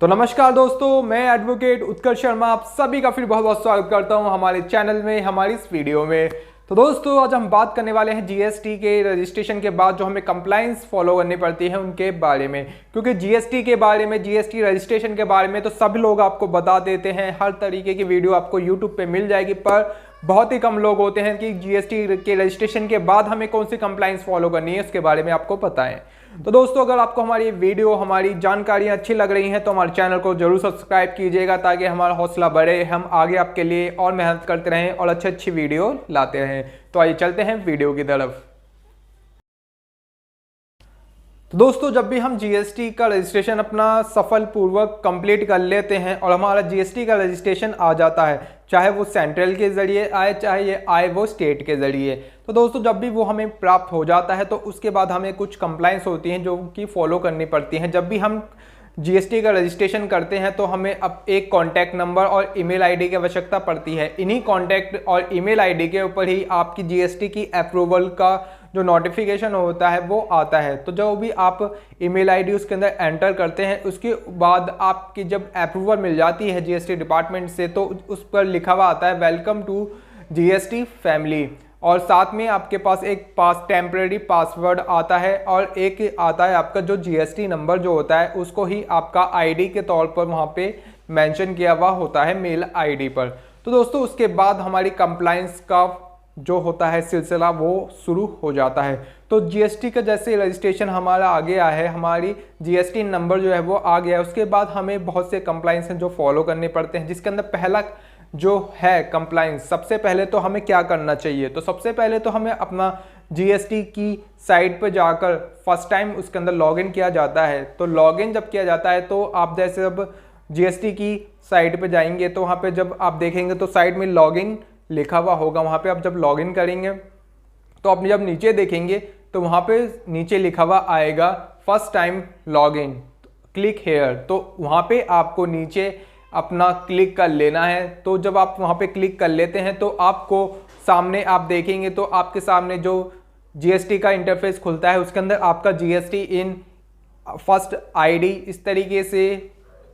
तो नमस्कार दोस्तों, मैं एडवोकेट उत्कर्ष शर्मा आप सभी का फिर बहुत बहुत स्वागत करता हूं हमारे चैनल में, हमारी इस वीडियो में। तो दोस्तों आज हम बात करने वाले हैं जीएसटी के रजिस्ट्रेशन के बाद जो हमें कंप्लाइंस फॉलो करनी पड़ती है उनके बारे में। क्योंकि जीएसटी के बारे में, जीएसटी रजिस्ट्रेशन के बारे में तो सभी लोग आपको बता देते हैं, हर तरीके की वीडियो आपको यूट्यूब पे मिल जाएगी, पर बहुत ही कम लोग होते हैं कि जीएसटी के रजिस्ट्रेशन के बाद हमें कौन सी कंप्लाइंस फॉलो करनी है उसके बारे में आपको पता है। तो दोस्तों अगर आपको हमारी वीडियो, हमारी जानकारियां अच्छी लग रही हैं तो हमारे चैनल को जरूर सब्सक्राइब कीजिएगा ताकि हमारा हौसला बढ़े, हम आगे आपके लिए और मेहनत करते रहें और अच्छी वीडियो लाते रहें। तो आइए चलते हैं वीडियो की तरफ। तो दोस्तों जब भी हम जीएसटी का रजिस्ट्रेशन अपना सफलपूर्वक कंप्लीट कर लेते हैं और हमारा जीएसटी का रजिस्ट्रेशन आ जाता है, चाहे वो सेंट्रल के ज़रिए आए चाहे ये आए वो स्टेट के ज़रिए, तो दोस्तों जब भी वो हमें प्राप्त हो जाता है तो उसके बाद हमें कुछ कंप्लाइंस होती हैं जो कि फॉलो करनी पड़ती हैं। जब भी हम जीएसटी का रजिस्ट्रेशन करते हैं तो हमें अब एक कॉन्टैक्ट नंबर और ईमेल आईडी की आवश्यकता पड़ती है। इन्हीं कॉन्टैक्ट और ईमेल आईडी के ऊपर ही आपकी जीएसटी की अप्रूवल का जो नोटिफिकेशन होता है वो आता है। तो जो भी आप ईमेल आईडी उसके अंदर एंटर करते हैं उसके बाद आपकी जब अप्रूवल मिल जाती है जीएसटी डिपार्टमेंट से तो उस पर लिखा हुआ आता है वेलकम टू जीएसटी फैमिली, और साथ में आपके पास एक टेम्परेरी पासवर्ड आता है और एक आता है आपका जो जीएसटी नंबर जो होता है उसको ही आपका आईडी के तौर पर वहाँ पे मेंशन किया हुआ होता है मेल आईडी पर। तो दोस्तों उसके बाद हमारी कंप्लाइंस का जो होता है सिलसिला वो शुरू हो जाता है। तो जीएसटी का जैसे रजिस्ट्रेशन हमारा आ गया है, हमारी जीएसटी नंबर जो है वो आ गया है, उसके बाद हमें बहुत से कंप्लाइंस हैं जो फॉलो करने पड़ते हैं, जिसके अंदर पहला जो है कंप्लाइंस, सबसे पहले तो हमें क्या करना चाहिए। तो सबसे पहले तो हमें अपना जीएसटी की साइट पर जाकर फर्स्ट टाइम उसके अंदर लॉगिन किया जाता है। तो लॉगिन जब किया जाता है तो आप जैसे जब जीएसटी की साइट पर जाएंगे तो वहाँ पे जब आप देखेंगे तो साइड में लॉगिन लिखा हुआ होगा, वहाँ पे आप जब लॉगिन करेंगे तो आप जब नीचे देखेंगे तो वहाँ पे नीचे लिखा हुआ आएगा first time login, click here. तो वहाँ पे आपको नीचे अपना क्लिक कर लेना है। तो जब आप वहाँ पे क्लिक कर लेते हैं तो आपको सामने आप देखेंगे तो आपके सामने जो जीएसटी का इंटरफेस खुलता है उसके अंदर आपका जीएसटी इन फर्स्ट आईडी इस तरीके से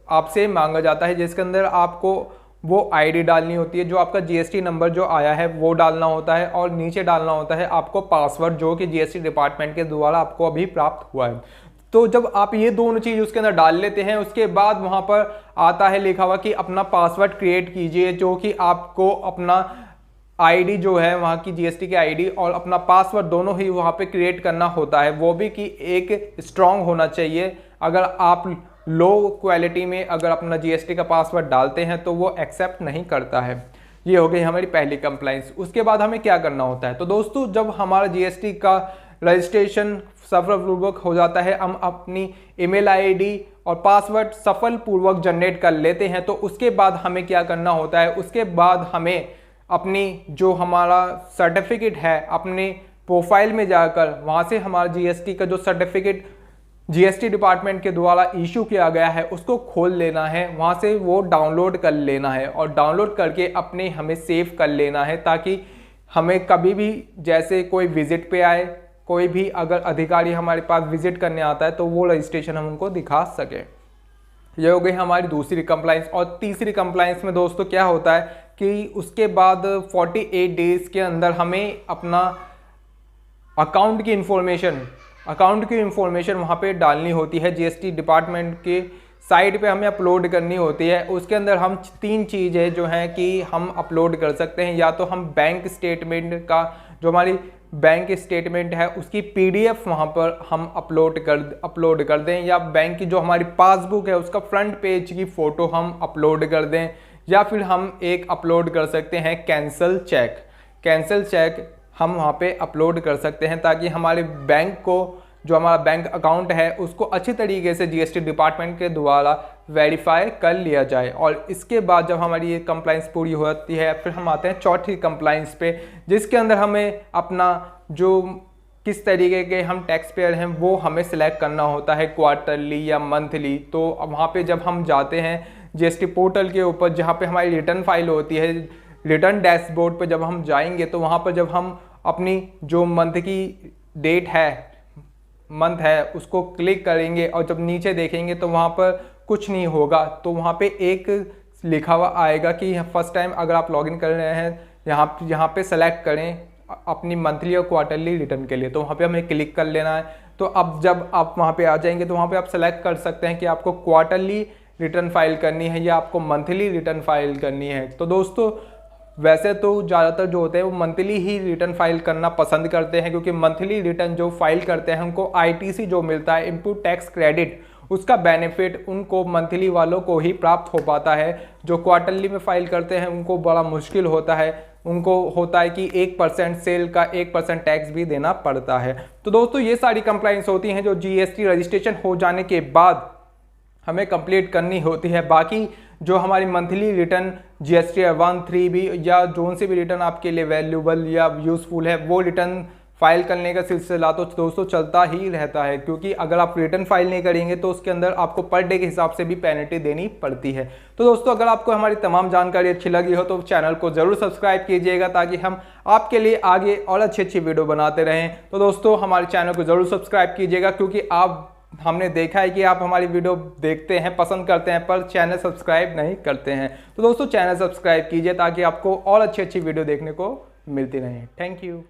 आपसे मांगा जाता है, जिसके अंदर आपको वो आईडी डालनी होती है, जो आपका जीएसटी नंबर जो आया है वो डालना होता है, और नीचे डालना होता है आपको पासवर्ड जो कि जीएसटी डिपार्टमेंट के द्वारा आपको अभी प्राप्त हुआ है। तो जब आप ये दोनों चीज़ उसके अंदर डाल लेते हैं उसके बाद वहाँ पर आता है लिखा हुआ कि अपना पासवर्ड क्रिएट कीजिए, जो कि आपको अपना आईडी जो है वहाँ की जीएसटी की आईडी और अपना पासवर्ड दोनों ही वहाँ पे क्रिएट करना होता है, वो भी कि एक स्ट्रॉन्ग होना चाहिए। अगर आप लो क्वालिटी में अगर अपना जीएसटी का पासवर्ड डालते हैं तो वो एक्सेप्ट नहीं करता है। ये हो गई हमारी पहली कंप्लाइंस। उसके बाद हमें क्या करना होता है, तो दोस्तों जब हमारा जीएसटी का रजिस्ट्रेशन सफलपूर्वक हो जाता है, हम अपनी ईमेल आईडी और पासवर्ड सफलपूर्वक जनरेट कर लेते हैं, तो उसके बाद हमें क्या करना होता है, उसके बाद हमें अपनी जो हमारा सर्टिफिकेट है अपने प्रोफाइल में जाकर वहाँ से हमारा जीएसटी का जो सर्टिफिकेट जीएसटी डिपार्टमेंट के द्वारा इशू किया गया है उसको खोल लेना है, वहाँ से वो डाउनलोड कर लेना है और डाउनलोड करके अपने हमें सेव कर लेना है, ताकि हमें कभी भी जैसे कोई विजिट पे आए, कोई भी अगर अधिकारी हमारे पास विजिट करने आता है तो वो रजिस्ट्रेशन हम उनको दिखा सके। ये हो गई हमारी दूसरी कंप्लाइंस। और तीसरी कंप्लाइंस में दोस्तों क्या होता है कि उसके बाद 48 डेज़ के अंदर हमें अपना अकाउंट की इंफॉर्मेशन वहाँ पे डालनी होती है, जीएसटी डिपार्टमेंट के साइट पे हमें अपलोड करनी होती है। उसके अंदर हम 3 चीज़ें जो हैं कि हम अपलोड कर सकते हैं, या तो हम बैंक स्टेटमेंट का जो हमारी बैंक स्टेटमेंट है उसकी पीडीएफ वहाँ पर हम अपलोड कर दें, या बैंक की जो हमारी पासबुक है उसका फ्रंट पेज की फ़ोटो हम अपलोड कर दें, या फिर हम एक अपलोड कर सकते हैं कैंसल चेक हम वहाँ पे अपलोड कर सकते हैं, ताकि हमारे बैंक को जो हमारा बैंक अकाउंट है उसको अच्छी तरीके से जीएसटी डिपार्टमेंट के द्वारा वेरीफाई कर लिया जाए। और इसके बाद जब हमारी ये कंप्लाइंस पूरी हो जाती है फिर हम आते हैं चौथी कंप्लाइंस पे, जिसके अंदर हमें अपना जो किस तरीके के हम टैक्स पेयर हैं वो हमें सिलेक्ट करना होता है, क्वार्टरली या मंथली। तो वहाँ पे जब हम जाते हैं जीएसटी पोर्टल के ऊपर जहाँ पे हमारी रिटर्न फाइल होती है, रिटर्न डैशबोर्ड पे जब हम जाएंगे तो वहाँ पर जब हम अपनी जो मंथ की डेट है मंथ है उसको क्लिक करेंगे और जब नीचे देखेंगे तो वहाँ पर कुछ नहीं होगा। तो वहाँ पे एक लिखा हुआ आएगा कि फर्स्ट टाइम अगर आप लॉगिन कर रहे हैं यहाँ पे सेलेक्ट करें अपनी मंथली और क्वार्टरली रिटर्न के लिए, तो वहाँ पे हमें क्लिक कर लेना है। तो अब जब आप वहाँ पे आ जाएंगे तो वहाँ पे आप सेलेक्ट कर सकते हैं कि आपको क्वार्टरली रिटर्न फाइल करनी है या आपको मंथली रिटर्न फाइल करनी है। तो दोस्तों वैसे तो ज़्यादातर जो होते हैं वो मंथली ही रिटर्न फाइल करना पसंद करते हैं, क्योंकि मंथली रिटर्न जो फाइल करते हैं उनको ITC जो मिलता है इनपुट टैक्स क्रेडिट, उसका बेनिफिट उनको मंथली वालों को ही प्राप्त हो पाता है। जो क्वार्टरली में फाइल करते हैं उनको बड़ा मुश्किल होता है, उनको होता है कि 1% सेल का 1% टैक्स भी देना पड़ता है। तो दोस्तों ये सारी कंप्लाइंस होती हैं जो GST रजिस्ट्रेशन हो जाने के बाद हमें कंप्लीट करनी होती है। बाकी जो हमारी मंथली रिटर्न GST 1-3B या जोन से भी रिटर्न आपके लिए वैल्यूबल या यूज़फुल है वो रिटर्न फाइल करने का सिलसिला तो दोस्तों चलता ही रहता है, क्योंकि अगर आप रिटर्न फाइल नहीं करेंगे तो उसके अंदर आपको पर डे के हिसाब से भी पेनल्टी देनी पड़ती है। तो दोस्तों अगर आपको हमारी तमाम जानकारी अच्छी लगी हो तो चैनल को ज़रूर सब्सक्राइब कीजिएगा ताकि हम आपके लिए आगे और अच्छी वीडियो बनाते रहें। तो दोस्तों हमारे चैनल को ज़रूर सब्सक्राइब कीजिएगा, क्योंकि हमने देखा है कि आप हमारी वीडियो देखते हैं, पसंद करते हैं, पर चैनल सब्सक्राइब नहीं करते हैं। तो दोस्तों चैनल सब्सक्राइब कीजिए ताकि आपको और अच्छी वीडियो देखने को मिलती रहे। Thank you.